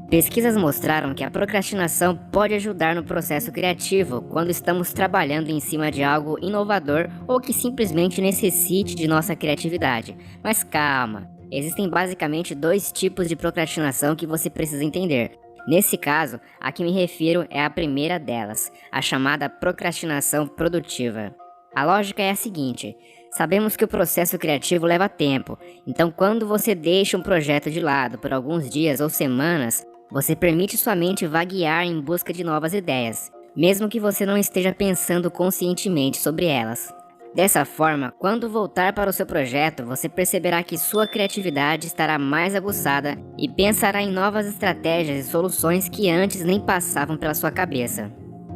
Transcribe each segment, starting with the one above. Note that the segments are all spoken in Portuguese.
Pesquisas mostraram que a procrastinação pode ajudar no processo criativo quando estamos trabalhando em cima de algo inovador ou que simplesmente necessite de nossa criatividade. Mas calma, existem basicamente dois tipos de procrastinação que você precisa entender. Nesse caso, a que me refiro é a primeira delas, a chamada procrastinação produtiva. A lógica é a seguinte: sabemos que o processo criativo leva tempo, então quando você deixa um projeto de lado por alguns dias ou semanas, você permite sua mente vaguear em busca de novas ideias, mesmo que você não esteja pensando conscientemente sobre elas. Dessa forma, quando voltar para o seu projeto, você perceberá que sua criatividade estará mais aguçada e pensará em novas estratégias e soluções que antes nem passavam pela sua cabeça.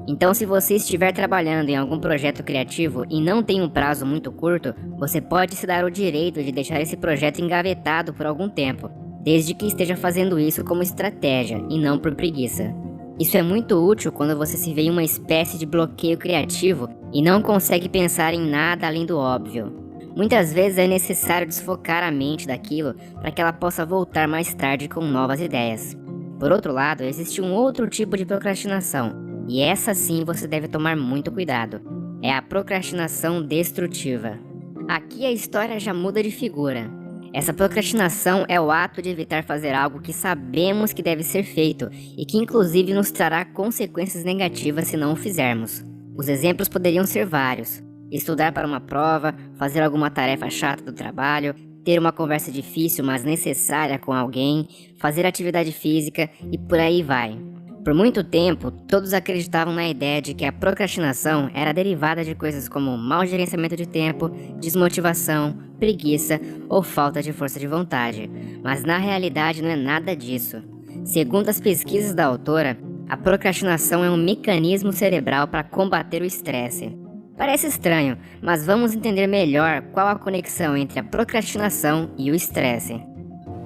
Então, se você estiver trabalhando em algum projeto criativo e não tem um prazo muito curto, você pode se dar o direito de deixar esse projeto engavetado por algum tempo, desde que esteja fazendo isso como estratégia e não por preguiça. Isso é muito útil quando você se vê em uma espécie de bloqueio criativo e não consegue pensar em nada além do óbvio. Muitas vezes é necessário desfocar a mente daquilo para que ela possa voltar mais tarde com novas ideias. Por outro lado, existe um outro tipo de procrastinação, e essa sim você deve tomar muito cuidado. É a procrastinação destrutiva. Aqui a história já muda de figura. Essa procrastinação é o ato de evitar fazer algo que sabemos que deve ser feito e que inclusive nos trará consequências negativas se não o fizermos. Os exemplos poderiam ser vários: estudar para uma prova, fazer alguma tarefa chata do trabalho, ter uma conversa difícil mas necessária com alguém, fazer atividade física e por aí vai. Por muito tempo, todos acreditavam na ideia de que a procrastinação era derivada de coisas como mau gerenciamento de tempo, desmotivação, preguiça ou falta de força de vontade. Mas na realidade não é nada disso. Segundo as pesquisas da autora, a procrastinação é um mecanismo cerebral para combater o estresse. Parece estranho, mas vamos entender melhor qual a conexão entre a procrastinação e o estresse.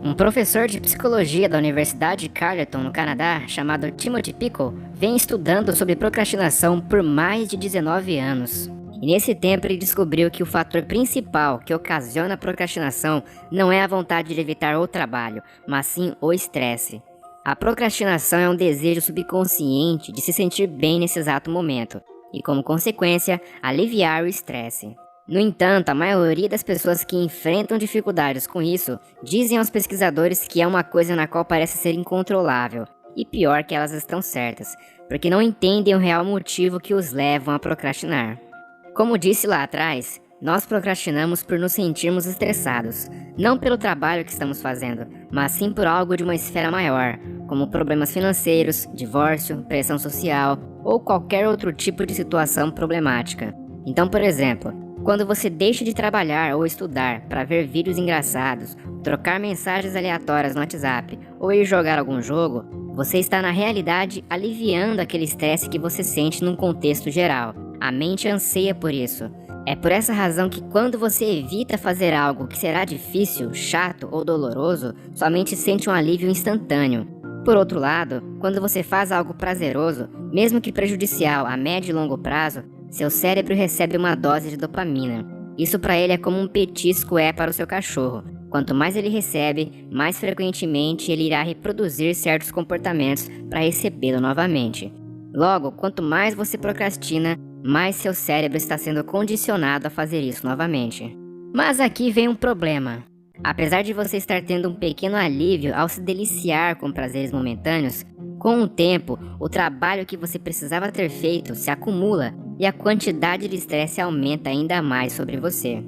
Um professor de psicologia da Universidade de Carleton, no Canadá, chamado Timothy Pickle, vem estudando sobre procrastinação por mais de 19 anos. E nesse tempo ele descobriu que o fator principal que ocasiona a procrastinação não é a vontade de evitar o trabalho, mas sim o estresse. A procrastinação é um desejo subconsciente de se sentir bem nesse exato momento e, como consequência, aliviar o estresse. No entanto, a maioria das pessoas que enfrentam dificuldades com isso dizem aos pesquisadores que é uma coisa na qual parece ser incontrolável, e pior que elas estão certas, porque não entendem o real motivo que os levam a procrastinar. Como disse lá atrás, nós procrastinamos por nos sentirmos estressados, não pelo trabalho que estamos fazendo, mas sim por algo de uma esfera maior, como problemas financeiros, divórcio, pressão social ou qualquer outro tipo de situação problemática. Então, por exemplo, quando você deixa de trabalhar ou estudar para ver vídeos engraçados, trocar mensagens aleatórias no WhatsApp ou ir jogar algum jogo, você está na realidade aliviando aquele estresse que você sente num contexto geral. A mente anseia por isso. É por essa razão que quando você evita fazer algo que será difícil, chato ou doloroso, sua mente sente um alívio instantâneo. Por outro lado, quando você faz algo prazeroso, mesmo que prejudicial a médio e longo prazo, seu cérebro recebe uma dose de dopamina. Isso para ele é como um petisco é para o seu cachorro. Quanto mais ele recebe, mais frequentemente ele irá reproduzir certos comportamentos para recebê-lo novamente. Logo, quanto mais você procrastina, mais seu cérebro está sendo condicionado a fazer isso novamente. Mas aqui vem um problema. Apesar de você estar tendo um pequeno alívio ao se deliciar com prazeres momentâneos, com o tempo, o trabalho que você precisava ter feito se acumula e a quantidade de estresse aumenta ainda mais sobre você.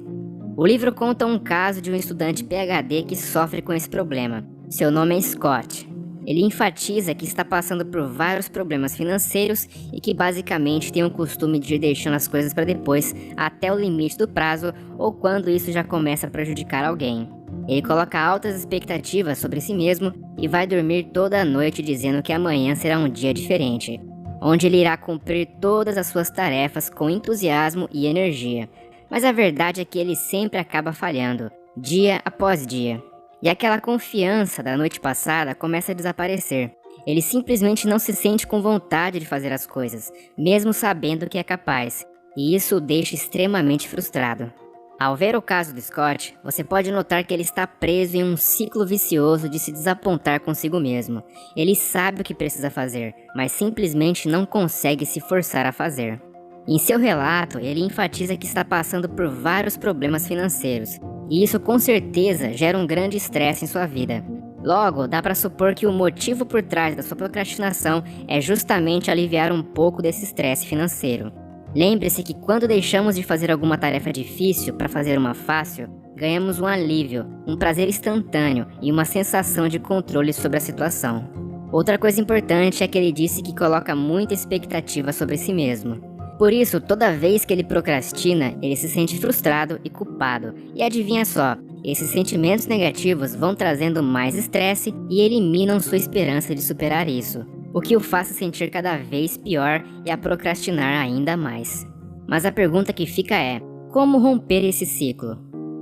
O livro conta um caso de um estudante PhD que sofre com esse problema. Seu nome é Scott. Ele enfatiza que está passando por vários problemas financeiros e que basicamente tem o costume de ir deixando as coisas para depois, até o limite do prazo ou quando isso já começa a prejudicar alguém. Ele coloca altas expectativas sobre si mesmo e vai dormir toda a noite dizendo que amanhã será um dia diferente, onde ele irá cumprir todas as suas tarefas com entusiasmo e energia. Mas a verdade é que ele sempre acaba falhando, dia após dia. E aquela confiança da noite passada começa a desaparecer. Ele simplesmente não se sente com vontade de fazer as coisas, mesmo sabendo que é capaz, e isso o deixa extremamente frustrado. Ao ver o caso do Scott, você pode notar que ele está preso em um ciclo vicioso de se desapontar consigo mesmo. Ele sabe o que precisa fazer, mas simplesmente não consegue se forçar a fazer. Em seu relato, ele enfatiza que está passando por vários problemas financeiros, e isso com certeza gera um grande estresse em sua vida. Logo, dá para supor que o motivo por trás da sua procrastinação é justamente aliviar um pouco desse estresse financeiro. Lembre-se que quando deixamos de fazer alguma tarefa difícil para fazer uma fácil, ganhamos um alívio, um prazer instantâneo e uma sensação de controle sobre a situação. Outra coisa importante é que ele disse que coloca muita expectativa sobre si mesmo. Por isso, toda vez que ele procrastina, ele se sente frustrado e culpado. E adivinha só, esses sentimentos negativos vão trazendo mais estresse e eliminam sua esperança de superar isso, o que o faz se sentir cada vez pior e a procrastinar ainda mais. Mas a pergunta que fica é, como romper esse ciclo?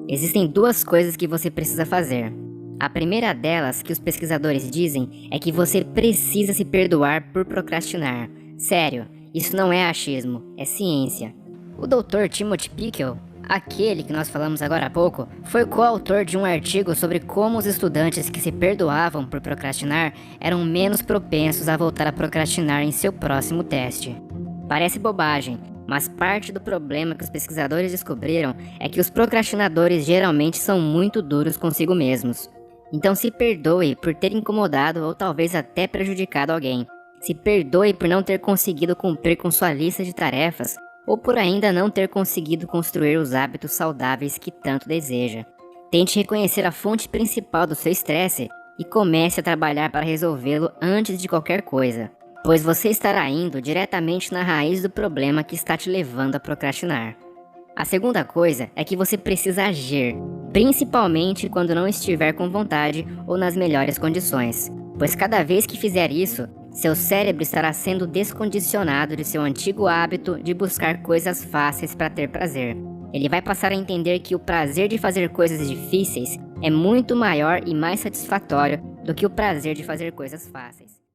Existem duas coisas que você precisa fazer. A primeira delas, que os pesquisadores dizem, é que você precisa se perdoar por procrastinar. Sério, isso não é achismo, é ciência. O Dr. Timothy Pickel, aquele que nós falamos agora há pouco, foi coautor de um artigo sobre como os estudantes que se perdoavam por procrastinar eram menos propensos a voltar a procrastinar em seu próximo teste. Parece bobagem, mas parte do problema que os pesquisadores descobriram é que os procrastinadores geralmente são muito duros consigo mesmos. Então se perdoe por ter incomodado ou talvez até prejudicado alguém. Se perdoe por não ter conseguido cumprir com sua lista de tarefas ou por ainda não ter conseguido construir os hábitos saudáveis que tanto deseja. Tente reconhecer a fonte principal do seu estresse e comece a trabalhar para resolvê-lo antes de qualquer coisa, pois você estará indo diretamente na raiz do problema que está te levando a procrastinar. A segunda coisa é que você precisa agir, principalmente quando não estiver com vontade ou nas melhores condições, pois cada vez que fizer isso, seu cérebro estará sendo descondicionado de seu antigo hábito de buscar coisas fáceis para ter prazer. Ele vai passar a entender que o prazer de fazer coisas difíceis é muito maior e mais satisfatório do que o prazer de fazer coisas fáceis.